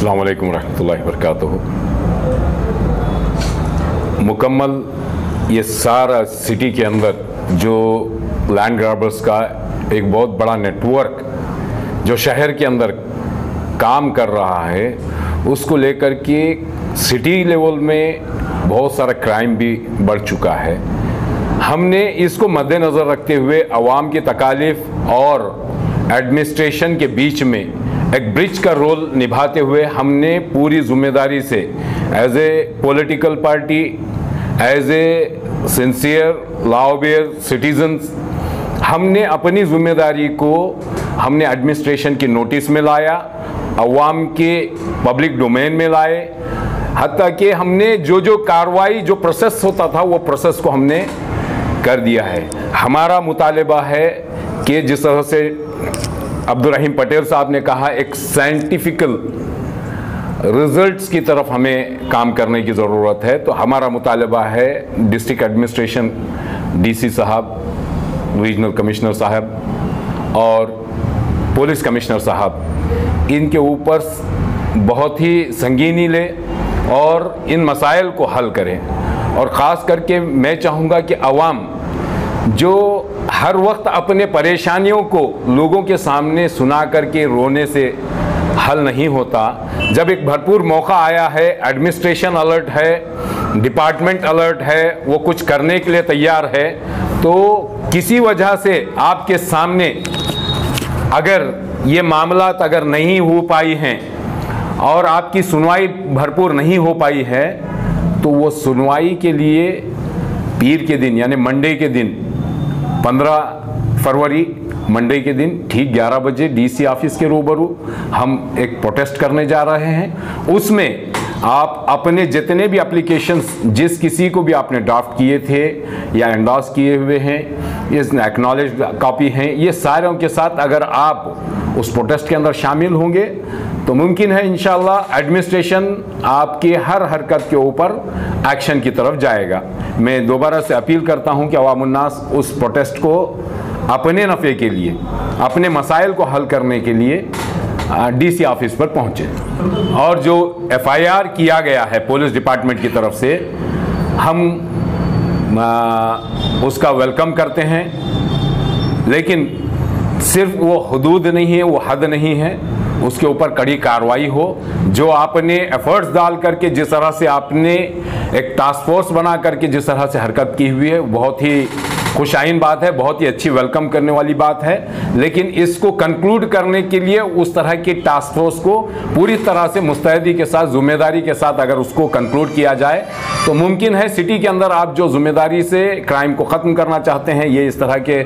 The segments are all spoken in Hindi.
अस्सलाम वालेकुम रहमतुल्लाहि वबरकातुहू। मुकम्मल ये सारा सिटी के अंदर जो लैंड ग्रैबर्स का एक बहुत बड़ा नेटवर्क जो शहर के अंदर काम कर रहा है, उसको लेकर के सिटी लेवल में बहुत सारा क्राइम भी बढ़ चुका है। हमने इसको मद्देनज़र रखते हुए अवाम की तकालीफ और एडमिनिस्ट्रेशन के बीच में एक ब्रिज का रोल निभाते हुए हमने पूरी जिम्मेदारी से as a political party, as a sincere लॉ-अबेयर सिटीजन्स, हमने अपनी जिम्मेदारी को हमने एडमिनिस्ट्रेशन की नोटिस में लाया, अवाम के पब्लिक डोमेन में लाए, हत्ता कि हमने जो कार्रवाई जो प्रोसेस होता था वो प्रोसेस को हमने कर दिया है। हमारा मुतालिबा है कि जिस तरह से अब्दुल रहीम पटेल साहब ने कहा, एक साइंटिफिकल रिजल्ट्स की तरफ हमें काम करने की ज़रूरत है। तो हमारा मुतालिबा है डिस्ट्रिक्ट एडमिनिस्ट्रेशन, डीसी साहब, रीजनल कमिश्नर साहब और पुलिस कमिश्नर साहब, इनके ऊपर बहुत ही संगीनी ले और इन मसाइल को हल करें। और ख़ास करके मैं चाहूँगा कि अवाम जो हर वक्त अपने परेशानियों को लोगों के सामने सुना करके रोने से हल नहीं होता, जब एक भरपूर मौका आया है, एडमिनिस्ट्रेशन अलर्ट है, डिपार्टमेंट अलर्ट है, वो कुछ करने के लिए तैयार है, तो किसी वजह से आपके सामने अगर ये मामलात अगर नहीं हो पाई हैं और आपकी सुनवाई भरपूर नहीं हो पाई है, तो वो सुनवाई के लिए पीर के दिन यानी मंडे के दिन 15 फरवरी मंडे के दिन ठीक 11 बजे डीसी ऑफिस के रूबरू हम एक प्रोटेस्ट करने जा रहे हैं। उसमें आप अपने जितने भी एप्लीकेशंस जिस किसी को भी आपने ड्राफ्ट किए थे या एंडोर्स किए हुए हैं, ये एक्नॉलेज कॉपी हैं, ये सारों के साथ अगर आप उस प्रोटेस्ट के अंदर शामिल होंगे तो मुमकिन है इंशाअल्लाह एडमिनिस्ट्रेशन आपकी हर हरकत के ऊपर एक्शन की तरफ जाएगा। मैं दोबारा से अपील करता हूं कि अवामुन्नास उस प्रोटेस्ट को अपने नफ़े के लिए, अपने मसाइल को हल करने के लिए डीसी ऑफिस पर पहुंचे। और जो एफआईआर किया गया है पुलिस डिपार्टमेंट की तरफ से, हम उसका वेलकम करते हैं, लेकिन सिर्फ वो हदूद नहीं है, वो हद नहीं है, उसके ऊपर कड़ी कार्रवाई हो। जो आपने एफर्ट्स डाल करके जिस तरह से आपने एक टास्क फोर्स बना करके जिस तरह से हरकत की हुई है, बहुत ही खुशाइन बात है, बहुत ही अच्छी वेलकम करने वाली बात है। लेकिन इसको कंक्लूड करने के लिए उस तरह की टास्क फोर्स को पूरी तरह से मुस्तैदी के साथ, जिम्मेदारी के साथ अगर उसको कंक्लूड किया जाए तो मुमकिन है सिटी के अंदर आप जो जिम्मेदारी से क्राइम को ख़त्म करना चाहते हैं, ये इस तरह के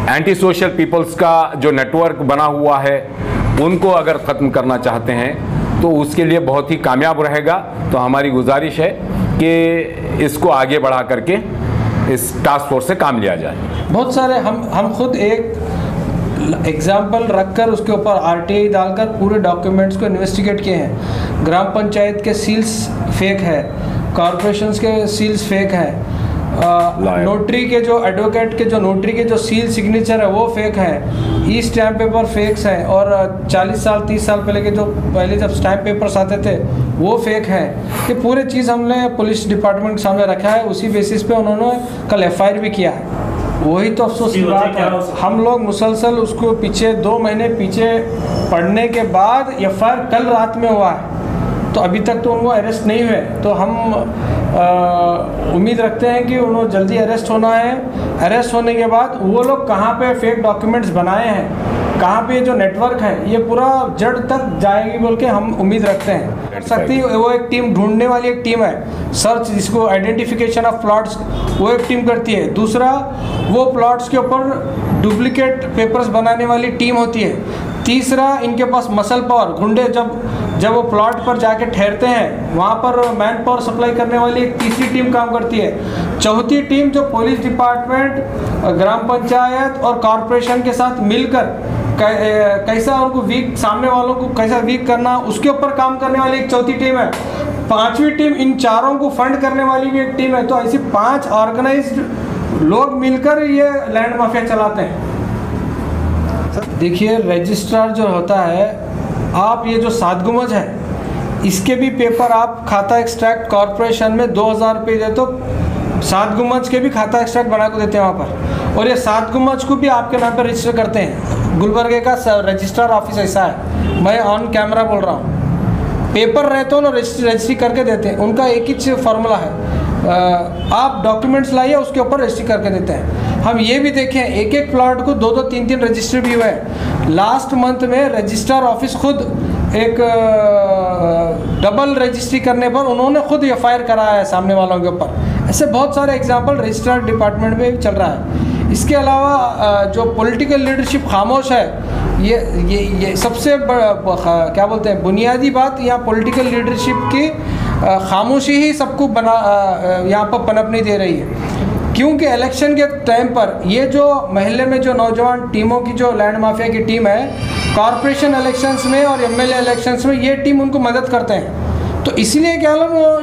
एंटी सोशल पीपल्स का जो नेटवर्क बना हुआ है, उनको अगर ख़त्म करना चाहते हैं तो उसके लिए बहुत ही कामयाब रहेगा। तो हमारी गुजारिश है कि इसको आगे बढ़ा करके इस टास्क फोर्स से काम लिया जाए। बहुत सारे हम खुद एक एग्जाम्पल रखकर उसके ऊपर आरटीआई डालकर पूरे डॉक्यूमेंट्स को इन्वेस्टिगेट किए हैं। ग्राम पंचायत के सील्स फेक है, कॉरपोरेशंस के सील्स फेक है, नोटरी के जो एडवोकेट के जो नोटरी के जो सील सिग्नेचर है वो फेक है, ई स्टैम्प पेपर फेक्स है, और 40 साल 30 साल पहले के जो पहले जब स्टैम्प पेपर्स आते थे वो फेक है। ये पूरे चीज़ हमने पुलिस डिपार्टमेंट के सामने रखा है, उसी बेसिस पे उन्होंने कल एफआईआर भी किया है। वही तो अफसोस की बात है, हम लोग मुसलसल उसको पीछे 2 महीने पीछे पढ़ने के बाद एफआईआर कल रात में हुआ है, तो अभी तक तो उनको अरेस्ट नहीं हुए। तो हम उम्मीद रखते हैं कि उन्होंने जल्दी अरेस्ट होना है। अरेस्ट होने के बाद वो लोग कहाँ पे फेक डॉक्यूमेंट्स बनाए हैं, कहाँ पे जो नेटवर्क है, ये पूरा जड़ तक जाएगी बोल के हम उम्मीद रखते हैं। कर सकती है वो एक टीम ढूंढने वाली एक टीम है, सर्च जिसको आइडेंटिफिकेशन ऑफ प्लॉट्स, वो एक टीम करती है। दूसरा, वो प्लॉट्स के ऊपर डुप्लीकेट पेपर्स बनाने वाली टीम होती है। तीसरा, इनके पास मसल पावर, गुंडे जब वो प्लॉट पर जाके ठहरते हैं वहाँ पर मैन पावर सप्लाई करने वाली एक तीसरी टीम काम करती है। चौथी टीम जो पुलिस डिपार्टमेंट, ग्राम पंचायत और कॉरपोरेशन के साथ मिलकर कैसा उनको वीक, सामने वालों को कैसा वीक करना, उसके ऊपर काम करने वाली एक चौथी टीम है। पांचवी टीम इन चारों को फंड करने वाली भी एक टीम है। तो ऐसी 5 ऑर्गेनाइज्ड लोग मिलकर ये लैंड माफिया चलाते हैं। देखिए, रजिस्ट्रार जो होता है आप ये जो 7 गुमज है इसके भी पेपर आप खाता एक्सट्रैक्ट कॉरपोरेशन में 2000 रुपये दे तो 7 गुमज के भी खाता एक्सट्रैक्ट बना के देते हैं वहाँ पर, और ये 7 गुमज को भी आपके नाम पर रजिस्टर करते हैं। गुलबर्गे का रजिस्ट्रार ऑफिस ऐसा है, मैं ऑन कैमरा बोल रहा हूँ, पेपर रहते हो ना रजिस्ट्री करके देते हैं। उनका एक ही फार्मूला है, आप डॉक्यूमेंट्स लाइए उसके ऊपर रजिस्ट्री करके देते हैं। हम ये भी देखें एक एक प्लॉट को 2-2 3-3 रजिस्ट्री भी हुए हैं। लास्ट मंथ में रजिस्ट्रार ऑफिस खुद एक डबल रजिस्ट्री करने पर उन्होंने खुद एफआईआर कराया है सामने वालों के ऊपर। ऐसे बहुत सारे एग्जांपल रजिस्ट्रार डिपार्टमेंट में भी चल रहा है। इसके अलावा जो पॉलिटिकल लीडरशिप खामोश है, ये सबसे क्या बोलते हैं बुनियादी बात, यहाँ पॉलिटिकल लीडरशिप की खामोशी ही सबको यहाँ पर पनप नहीं दे रही है। क्योंकि इलेक्शन के टाइम पर ये जो महल्ले में जो नौजवान टीमों की जो लैंड माफिया की टीम है, कॉरपोरेशन इलेक्शंस में और एमएलए इलेक्शंस में ये टीम उनको मदद करते हैं। तो इसीलिए क्या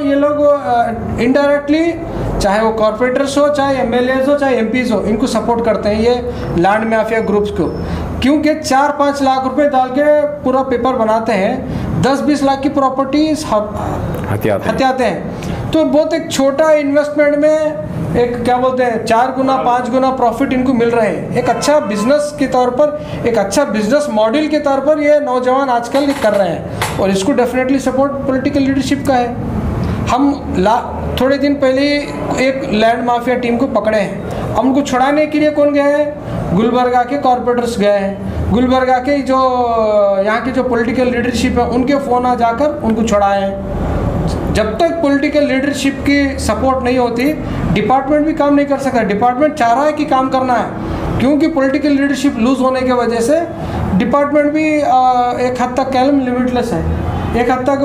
ये लोग इनडायरेक्टली, चाहे वो कॉरपोरेटर्स हो, चाहे एमएलएज हो, चाहे एमपीज हो, इनको सपोर्ट करते हैं ये लैंड माफिया ग्रुप्स को। क्योंकि 4-5 लाख रुपए डाल के पूरा पेपर बनाते हैं, 10-20 लाख की प्रॉपर्टीज हथियाते हैं। तो बहुत एक छोटा इन्वेस्टमेंट में एक क्या बोलते हैं 4 गुना 5 गुना प्रॉफिट इनको मिल रहे हैं। एक अच्छा बिजनेस के तौर पर, एक अच्छा बिजनेस मॉडल के तौर पर ये नौजवान आजकल कर रहे हैं, और इसको डेफिनेटली सपोर्ट पॉलिटिकल लीडरशिप का है। हम थोड़े दिन पहले एक लैंड माफिया टीम को पकड़े हैं, हम उनको छुड़ाने के लिए कौन गए हैं? गुलबर्गा के कॉरपोरेटर्स गए हैं, गुलबर्गा के जो यहाँ की जो पॉलिटिकल लीडरशिप है उनके फ़ोन आ जाकर उनको छुड़ाए हैं। जब तक पॉलिटिकल लीडरशिप की सपोर्ट नहीं होती, डिपार्टमेंट भी काम नहीं कर सकता। डिपार्टमेंट चाह रहा है कि काम करना है, क्योंकि पॉलिटिकल लीडरशिप लूज होने की वजह से डिपार्टमेंट भी एक हद तक कैलम लिमिटलेस है, एक हद तक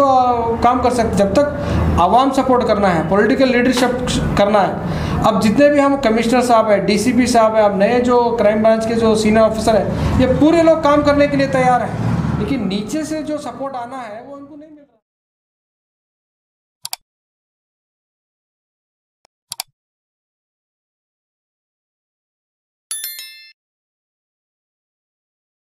काम कर सकते। जब तक आवाम सपोर्ट करना है, पॉलिटिकल लीडरशिप करना है। अब जितने भी हम कमिश्नर साहब हैं, डीसीपी साहब हैं, अब नए जो क्राइम ब्रांच के जो सीनियर ऑफिसर हैं, ये पूरे लोग काम करने के लिए तैयार हैं, लेकिन नीचे से जो सपोर्ट आना है वो